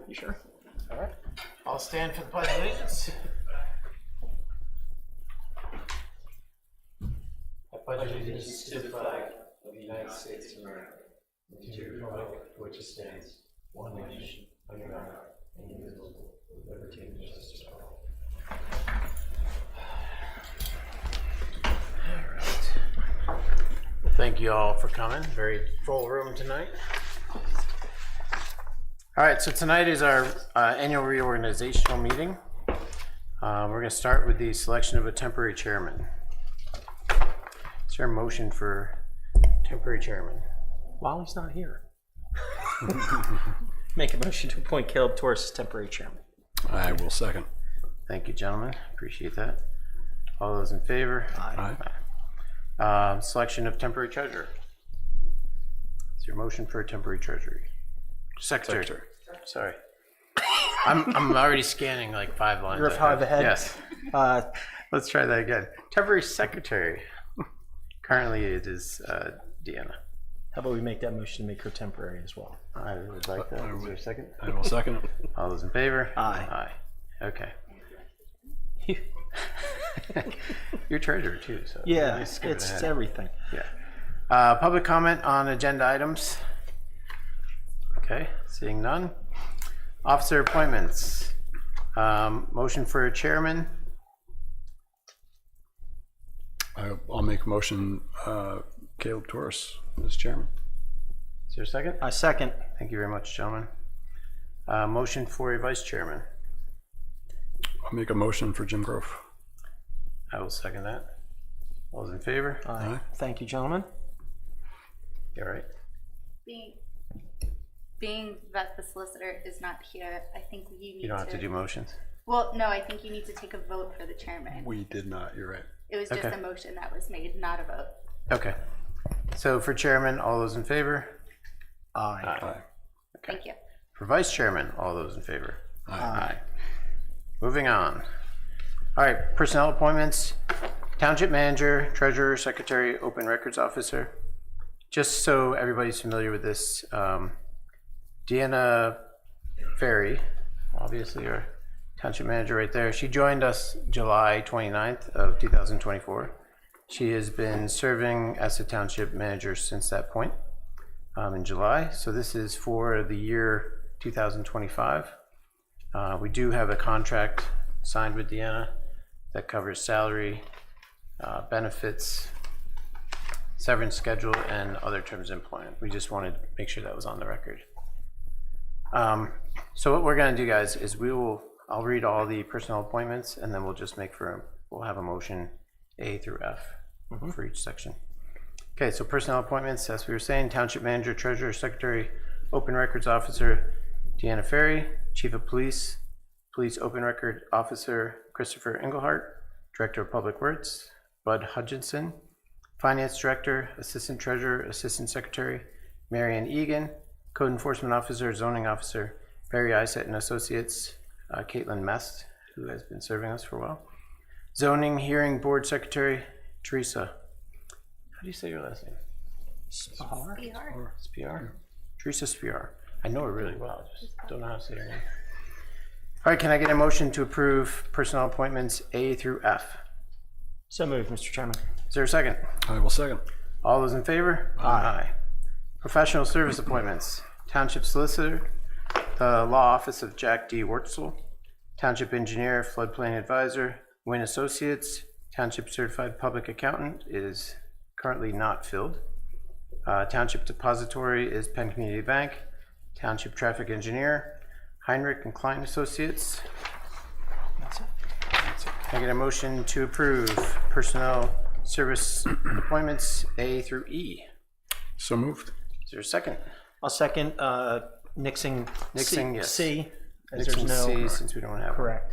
You sure? All right. I'll stand for the Pledge of Allegiance. I pledge allegiance to the flag of the United States of America and to the republic for which it stands, one nation, under God, indivisible, with liberty and justice for all. All right. Well, thank you all for coming. Very full room tonight. All right, so tonight is our annual reorganizational meeting. We're going to start with the selection of a temporary chairman. Is there a motion for temporary chairman? While he's not here. Make a motion to appoint Caleb Torres as temporary chairman. I will second. Thank you, gentlemen. Appreciate that. All those in favor? Aye. Selection of temporary treasurer. Is there a motion for a temporary treasury? Secretary. Sorry. I'm already scanning like 5 lines. You're 5 ahead? Yes. Let's try that again. Temporary secretary. Currently it is Deanna. How about we make that motion to make her temporary as well? I would like that. Is there a second? I will second it. All those in favor? Aye. Aye. Okay. You're treasurer too, so Yeah, just skip it's ahead. everything. Yeah. Public comment on agenda items. Okay, seeing none. Officer appointments. Motion for a chairman. I'll make a motion, Caleb Torres as chairman. Is there a second? I second. Thank you very much, gentlemen. Motion for a vice chairman. I'll make a motion for Jim Grove. I will second that. All those in favor? Aye. Thank you, gentlemen. You all right? Being that the solicitor is not here, I think you need You don't have to do motions. Well, no, I think you need to take a vote for the chairman. We did not, you're right. It was just Okay. a motion that was made, not a vote. Okay. So for chairman, all those in favor? Aye. Aye. Thank you. For vice chairman, all those in favor? Aye. Moving on. All right, personnel appointments. Township manager, treasurer, secretary, open records officer. Just so everybody's familiar with this, Deanna Ferry, obviously our township manager right there, she joined us July 29th of 2024. She has been serving as a township manager since that point in July. So this is for the year 2025. We do have a contract signed with Deanna that covers salary, benefits, severance schedule, and other terms of employment. We just wanted to make sure that was on the record. So what we're going to do, guys, is I'll read all the personnel appointments, and then we'll have a motion A through F for each section. Okay, so personnel appointments, as we were saying, township manager, treasurer, secretary, open records officer, Deanna Ferry, chief of police, police open record officer, Christopher Englehart, director of public works, Bud Hutchinson, finance director, assistant treasurer, assistant secretary, Marianne Egan, code enforcement officer, zoning officer, Barry Isett and Associates, Caitlin Mest, who has been serving us for a while, zoning hearing board secretary, Teresa. How do you say your last name? Spar? Spiar? Teresa Spiar. I know her really well, just don't know how to say her name. All right, can I get a motion to approve personnel appointments A through F? So moved, Mr. Chairman. Is there a second? I will second. All those in favor? Aye. Professional service appointments. Township solicitor, the law office of Jack D. Wurtzel. Township engineer, floodplain advisor, Wynn Associates. Township certified public accountant is currently not filled. Township depository is Penn Community Bank. Township traffic engineer, Heinrich and Klein Associates. That's it. Can I get a motion to approve personnel service appointments A through E? So moved. Is there a second? I'll second nixing Nixing, C, yes. C, as Nixon there's no. C, since we don't have one. Correct.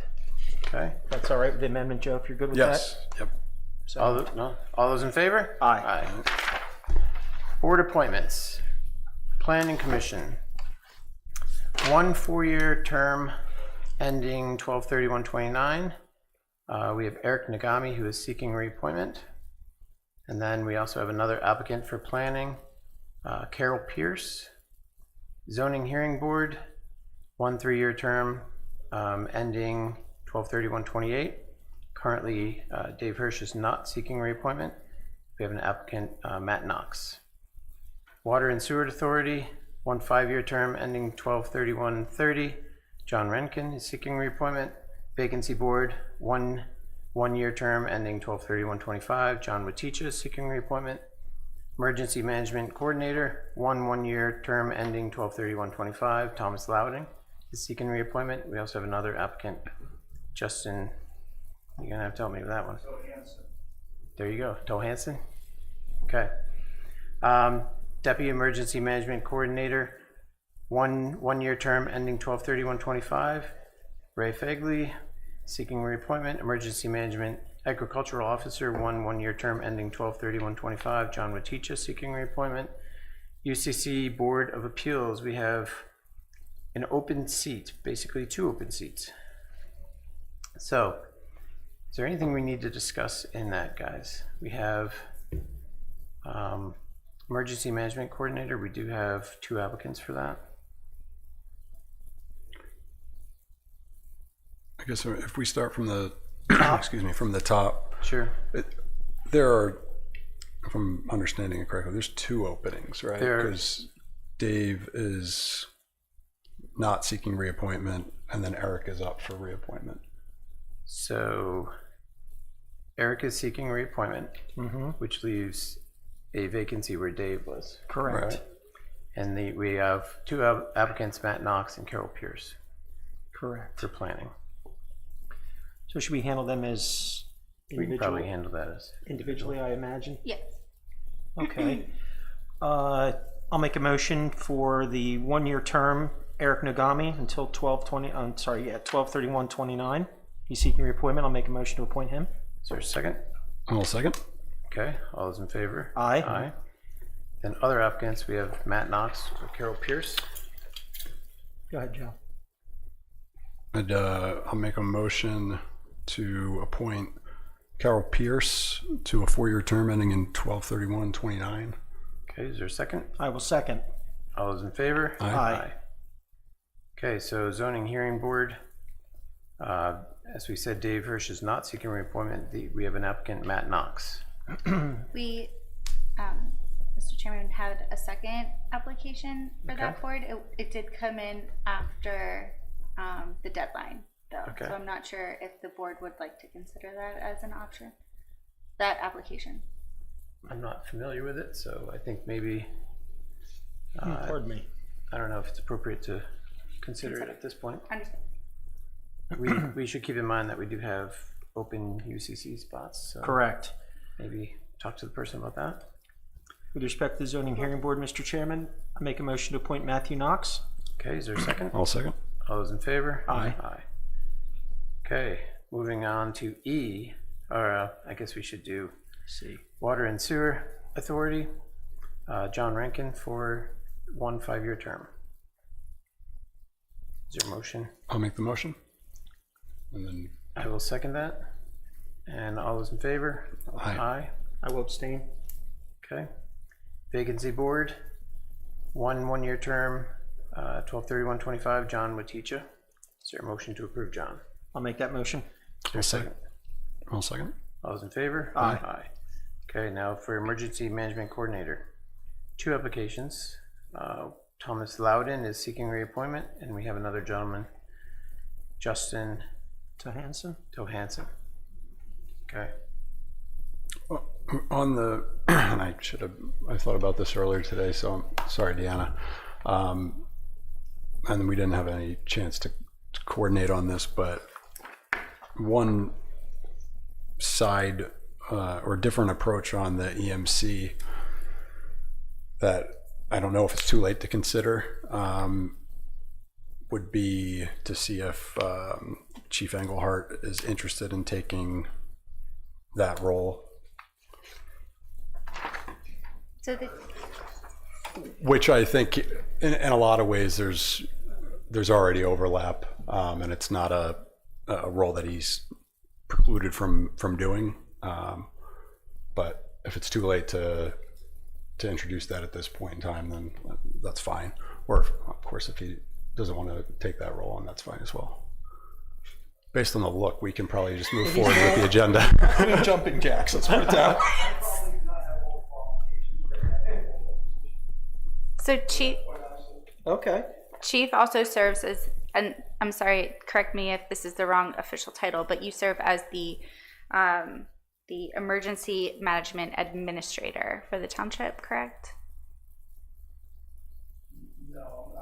Okay. That's all right with the amendment, Joe, if you're good with Yes. Yep. that? So, All those in favor? Aye. Board appointments. Planning Commission. 1 4-year term ending 12/31/29. We have Eric Nagami, who is seeking reappointment. And then we also have another applicant for planning, Carol Pierce. Zoning Hearing Board, one 3-year term ending 12/31/28. Currently, Dave Hirsch is not seeking reappointment. We have an applicant, Matt Knox. Water and Sewer Authority, one 5-year term ending 12/31/30. John Renkin is seeking reappointment. Vacancy Board, one 1-year term ending 12/31/25. John Waticha is seeking reappointment. Emergency Management Coordinator, one 1-year term ending 12/31/25. Thomas Loudon is seeking reappointment. We also have another applicant, Justin. You're gonna have to help me with that one. There you go, Toe Hansen. Okay. Deputy Emergency Management Coordinator, one 1-year term ending 12/31/25. Ray Fegley, seeking reappointment. Emergency Management Agricultural Officer, one 1-year term ending 12/31/25. John Waticha, seeking reappointment. UCC Board of Appeals, we have an open seat, basically 2 open seats. So, is there anything we need to discuss in that, guys? We have Emergency Management Coordinator. We do have 2 applicants for that. I guess if we start from the, excuse me, from the top, Sure. there are, if I'm understanding it correctly, there's 2 openings, right? There- Because Dave is not seeking reappointment, and then Eric is up for reappointment. So, Eric is seeking reappointment, which leaves a vacancy where Dave was. Correct. Right. And we have 2 applicants, Matt Knox and Carol Pierce, Correct. for planning. So should we handle them as We can probably individual, handle that as. individually, I imagine? Yes. Okay. I'll make a motion for the 1-year term, Eric Nagami, until 12/31/29. He's seeking reappointment. I'll make a motion to appoint him. Is there a second? I'll second. Okay, all those in favor? Aye. Aye. Then other applicants, we have Matt Knox or Carol Pierce. Go ahead, Joe. And I'll make a motion to appoint Carol Pierce to a 4-year term ending in 12/31/29. Okay, is there a second? I will second. All those in favor? Aye. Okay, so zoning hearing board. As we said, Dave Hirsch is not seeking reappointment. We have an applicant, Matt Knox. We, Mr. Chairman, had a second application for that Okay. board. It did come in after the deadline, though. Okay. So I'm not sure if the board would like to consider that as an option, that application. I'm not familiar with it, so I think maybe, Pardon me. I don't know if it's appropriate to consider it at this point. Understood. We should keep in mind that we do have open UCC spots, so Correct. maybe talk to the person about that. With respect to the zoning hearing board, Mr. Chairman, I make a motion to appoint Matthew Knox. Okay, is there a second? I'll second. All those in favor? Aye. Aye. Okay, moving on to E, or I guess we should do C. Water and Sewer Authority, John Rankin for one 5-year term. Is there a motion? I'll make the motion. And then I will second that. And all those in favor? Aye. Aye. I will abstain. Okay. Vacancy Board, one 1-year term, 12/31/25, John Waticha. Is there a motion to approve, John? I'll make that motion. Is there a second? I'll second. All those in favor? Aye. Aye. Okay, now for Emergency Management Coordinator. 2 applications. Thomas Loudon is seeking reappointment, and we have another gentleman, Justin To Hanson? Johansson. Okay. On the, and I thought about this earlier today, so I'm sorry, Deanna. And we didn't have any chance to coordinate on this, but one side or different approach on the EMC that I don't know if it's too late to consider would be to see if Chief Engelhardt is interested in taking that role. So the, Which I think, in a lot of ways, there's already overlap, and it's not a role that he's precluded from doing. But if it's too late to introduce that at this point in time, then that's fine. Or of course, if he doesn't want to take that role on, that's fine as well. Based on the look, we can probably just move forward with the agenda. Jumping jacks, let's put it that way. So Okay. Chief also serves as, and I'm sorry, correct me if this is the wrong official title, but you serve as the Emergency Management Administrator for the township, correct? No,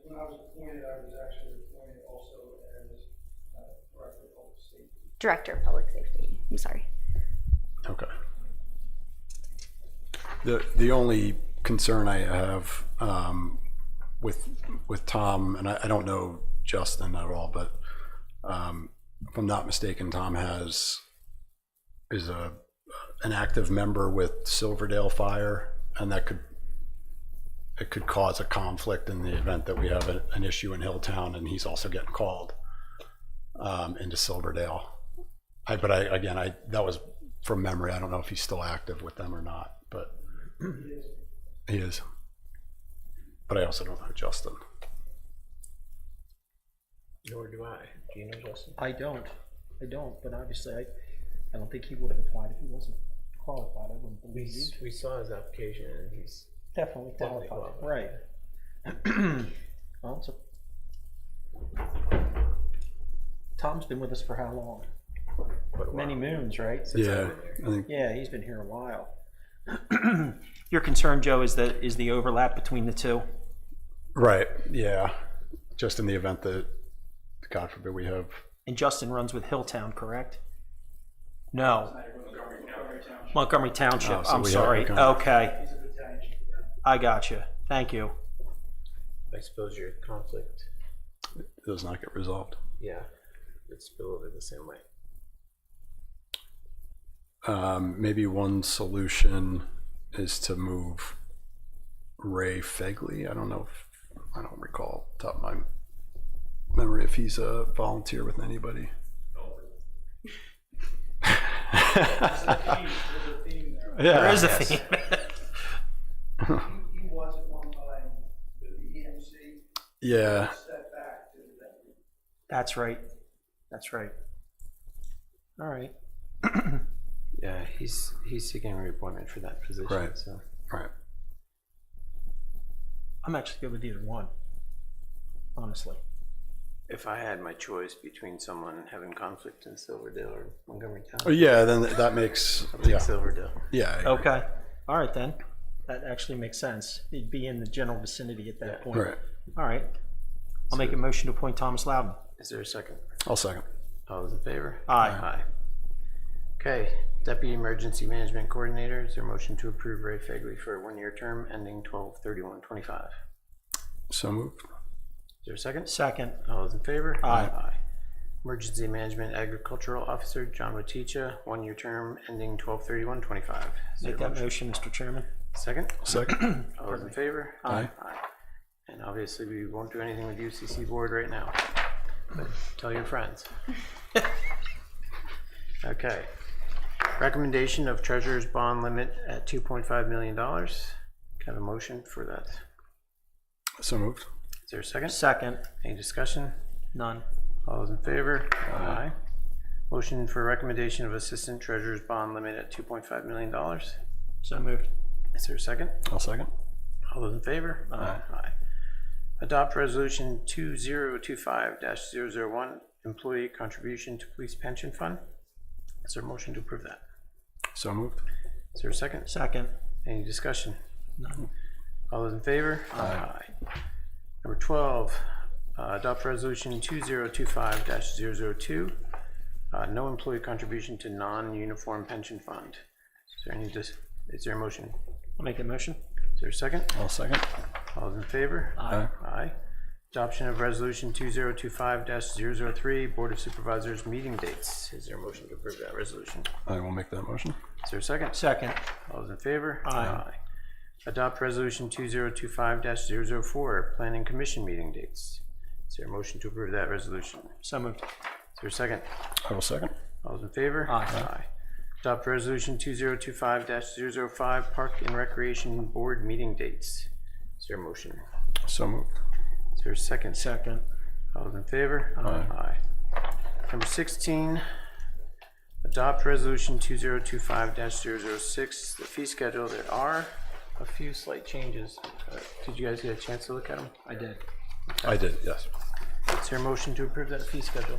when I was appointed, I was actually appointed also as Director of Public Safety. Director of Public Safety, I'm sorry. Okay. The only concern I have with Tom, and I don't know Justin at all, but if I'm not mistaken, Tom is an active member with Silverdale Fire, and it could cause a conflict in the event that we have an issue in Hilltown, and he's also getting called into Silverdale. Again, that was from memory. I don't know if he's still active with them or not, but he is. But I also don't know Justin. Nor do I. Do you know Justin? I don't, but obviously I don't think he would have applied if he wasn't qualified. I wouldn't believe you. We saw his application and he's Definitely Definitely qualified, qualified. right. Well, so Tom's been with us for how long? quite a while. Many moons, right? Since I've Yeah, been there. I think Yeah, he's been here a while. Your concern, Joe, is the overlap between the two? right. Yeah, just in the event that, God forbid, we have. And Justin runs with Hilltown, correct? No. Montgomery Township. Oh, so I'm we have- sorry. okay. Okay. I got you. Thank you. I suppose your conflict, It does not get resolved. yeah, would spill over the same way. Maybe one solution is to move Ray Fegley. I don't recall off the top of my memory if he's a volunteer with anybody. There is a theme. He was at one time with the EMC, Yeah, stepped back to that. That's right. That's right. All right. Yeah, he's seeking a reappointment for that position. Right. So right. I'm actually good with either one, honestly. if I had my choice between someone having conflict in Silverdale or Montgomery Oh, Township, yeah, then that makes, I'll take yeah, Silverdale. yeah. I agree. Okay. All right, then. That actually makes sense. You'd be in the general vicinity at that point. Right. All right. I'll make a motion to appoint Thomas Loudon. Is there a second? I'll second. All those in favor? Aye. Aye. Okay, Deputy Emergency Management Coordinator, is there a motion to approve Ray Fegley for a one-year term ending 12/31/25? So moved. Is there a second? Second. All those in favor? Aye. Emergency Management Agricultural Officer, John Waticha, one-year term ending 12/31/25. Make that motion, Mr. Chairman. Second? Second. All those in favor? Aye. Aye. And obviously, we won't do anything with UCC Board right now, but tell your friends. Okay. Recommendation of Treasurer's Bond Limit at $2.5 million. Can I have a motion for that? So moved. Is there a second? Second. Any discussion? None. All those in favor? Aye. Motion for recommendation of Assistant Treasurer's Bond Limit at $2.5 million. So moved. Is there a second? I'll second. All those in favor? Aye. Aye. Adopt Resolution 2025-001, Employee Contribution to Police Pension Fund. Is there a motion to approve that? So moved. Is there a second? Second. Any discussion? None. All those in favor? Aye. Number 12, adopt Resolution 2025-002, no employee contribution to non-uniform pension fund. Is there a motion? I'll make that motion. Is there a second? I'll second. All those in favor? Aye. Aye. Adoption of Resolution 2025-003, Board of Supervisors meeting dates. Is there a motion to approve that resolution? I will make that motion. Is there a second? Second. All those in favor? Aye. Adopt Resolution 2025-004, Planning Commission meeting dates. Is there a motion to approve that resolution? So moved. Is there a second? I will second. All those in favor? Aye. Adopt Resolution 2025-005, Park and Recreation Board meeting dates. Is there a motion? So moved. Is there a second? Second. All those in favor? Aye. Number 16, adopt resolution 2025-006, the fee schedule. There are a few slight changes. Did you guys get a chance to look at them? I did. I did, yes. Is there a motion to approve that fee schedule?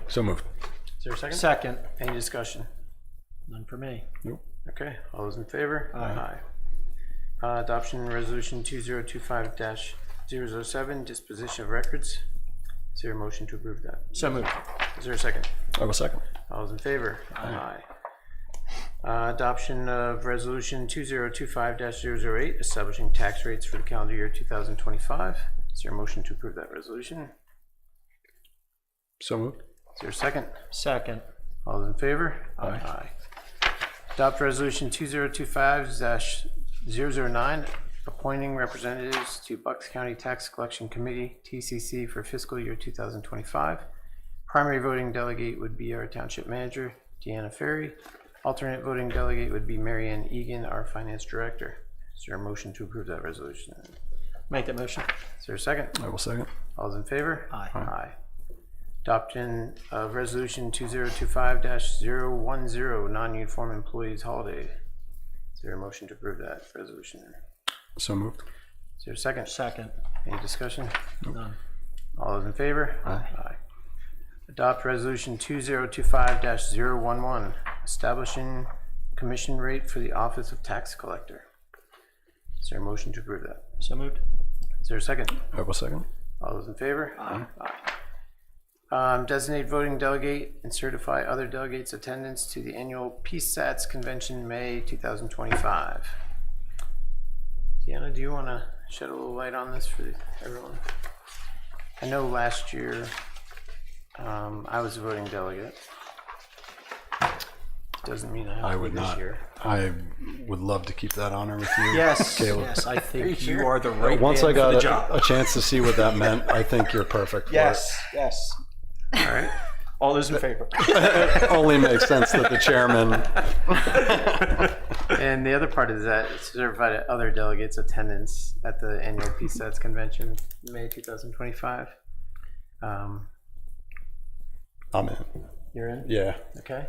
So moved. Is there a second? Second. Any discussion? None for me. Nope. Okay, all those in favor? Aye. Adoption resolution 2025-007, disposition of records. Is there a motion to approve that? So moved. Is there a second? I will second. All those in favor? Aye. Adoption of resolution 2025-008, establishing tax rates for the calendar year 2025. Is there a motion to approve that resolution? So moved. Is there a second? Second. All those in favor? Aye. Adopt resolution 2025-009, appointing representatives to Bucks County Tax Collection Committee, TCC, for fiscal year 2025. Primary voting delegate would be our township manager, Deanna Ferry. Alternate voting delegate would be Marianne Egan, our finance director. Is there a motion to approve that resolution? Make that motion. Is there a second? I will second. All those in favor? Aye. Aye. Adoption of resolution 2025-010, non-uniform employees holiday. Is there a motion to approve that resolution? So moved. Is there a second? Second. Any discussion? None. All those in favor? Aye. Adopt resolution 2025-011, establishing commission rate for the Office of Tax Collector. Is there a motion to approve that? So moved. Is there a second? I will second. All those in favor? Aye. Designate voting delegate and certify other delegates' attendance to the annual PSATS Convention, May 2025. Deanna, do you want to shed a little light on this for everyone? I know last year I was a voting delegate. Doesn't mean I have I to would this not. year. I would love to keep that honor with you. Yes. Caleb. Yes. I think you sure? are the right Once man I got for the job. a chance to see what that meant, I think you're perfect for Yes. Yes. All right. All those in favor? it. Only makes sense that the chairman. And the other part is that it's certified other delegates' attendance at the annual PSATS Convention, May 2025. I'm in. You're in? Yeah. Okay.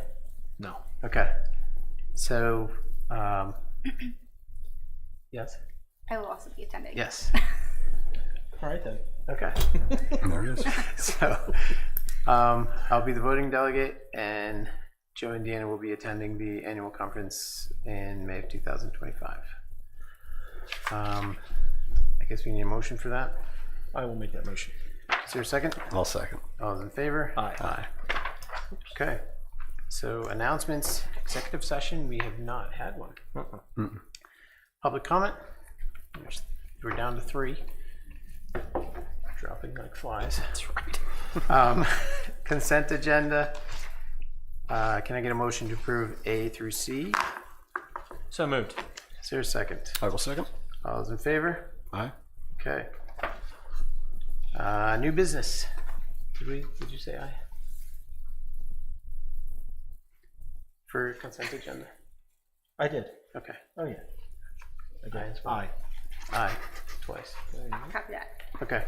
No. Okay. So, yes? I will also be attending. Yes. All right then. Okay. There it is. So, I'll be the voting delegate, and Joe and Deanna will be attending the annual conference in May of 2025. I guess we need a motion for that. I will make that motion. Is there a second? I'll second. All those in favor? Aye. Okay. So announcements, executive session, we have not had one. Public comment? We're down to 3. Dropping like flies. That's right. Consent agenda. Can I get a motion to approve A through C? So moved. Is there a second? I will second. All those in favor? Aye. Okay. New business. Did you say aye? For consent agenda? I did. Okay. Oh yeah. Aye as well. Aye. Aye, twice. Copy that. Okay.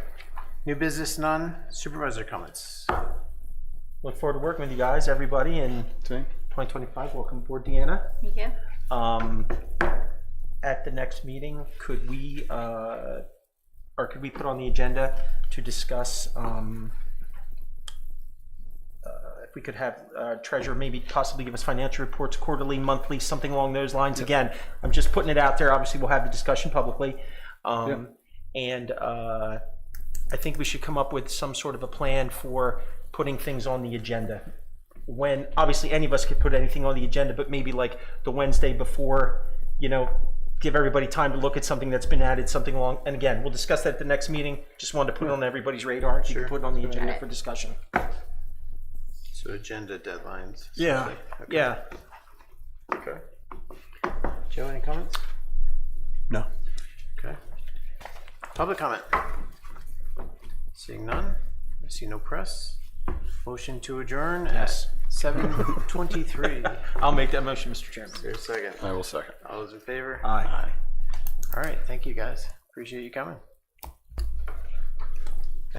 New business, none. Supervisor comments. Look forward to working with you guys, everybody, in 2025. Welcome aboard, Deanna. Thank you. At the next meeting, could we put on the agenda to discuss if we could have treasurer maybe possibly give us financial reports quarterly, monthly, something along those lines. Again, I'm just putting it out there. Obviously, we'll have the discussion publicly. And I think we should come up with some sort of a plan for putting things on the agenda. When obviously any of us could put anything on the agenda, but maybe like the Wednesday before, give everybody time to look at something that's been added, something along. And again, we'll discuss that at the next meeting. Just wanted to put it on everybody's radar. You can put it on the agenda for discussion. So agenda deadlines. Yeah. Okay. Yeah. Okay. Joe, any comments? No. Okay. Public comment. Seeing none. I see no press. Motion to adjourn Yes. at 7:23. I'll make that motion, Mr. Chairman. Is there a second? I will second. All those in favor? Aye. All right. Thank you, guys. Appreciate you coming.